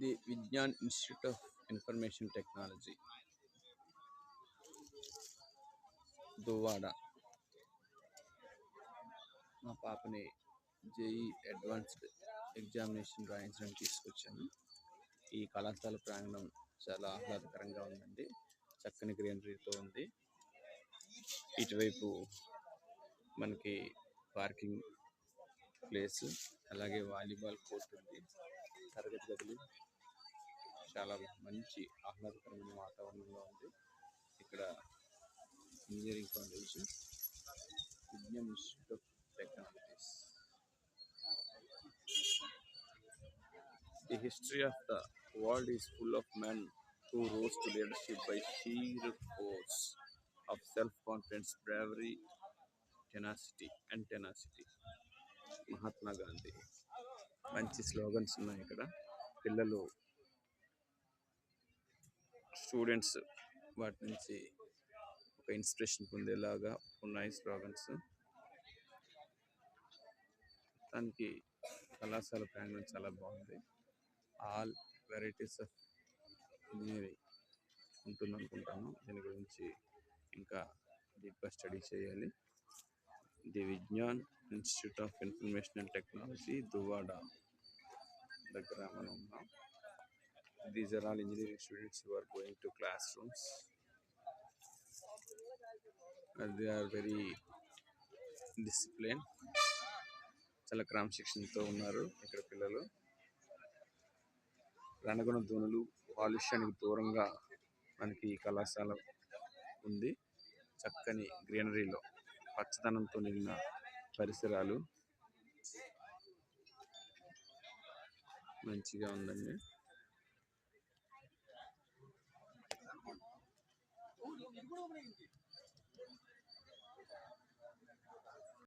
The Vigyan Institute of Information Technology, Duvvada. మా పాపని JEE advanced examination రాయించడానికి తీసుకొచ్చాను. ఈ కళాశాల ప్రాంగణం చాలా ఆహ్లాదకరంగా ఉందండి. చక్కని గ్రీనరీతో ఉంది. ఇటువైపు మనకి పార్కింగ్ ప్లేస్, అలాగే వాలీబాల్ కోర్ట్ ఉంది. తరగతి గదులు చాలా మంచి ఆహ్లాదకరమైన వాతావరణంలో ఉంది. ఇక్కడ engineering college, Vignan institute of technologies. The history of the world is full of men who rose to leadership by sheer force of self-confidence, bravery, tenacity. Mahatma Gandhi. మంచి స్లోగన్స్ ఉన్నాయి ఇక్కడ. పిల్లలు, స్టూడెంట్స్ వాటి నుంచి ఒక ఇన్స్పిరేషన్ పొందేలాగా ఉన్నాయి స్లోగన్స్. దానికి కళాశాల ప్రాంగణం చాలా బాగుంది. ఆల్ వెరైటీస్ ఆఫ్ ఇంజనీరింగ్ ఉంటుంది అనుకుంటాను. దీని గురించి ఇంకా డీప్గా స్టడీ చేయాలి. The Vignan institute of information and technology, Duvvada దగ్గర మనం ఉన్నాం. These are all engineering students who are going to classrooms. They are very discipline. చాలా క్రమశిక్షణతో ఉన్నారు ఇక్కడ పిల్లలు. రణగుణ ధ్వనులు, కాలుష్యానికి దూరంగా మనకి ఈ కళాశాల ఉంది. చక్కని గ్రీనరీలో పచ్చదనంతో నిండిన పరిసరాలు మంచిగా ఉందండి.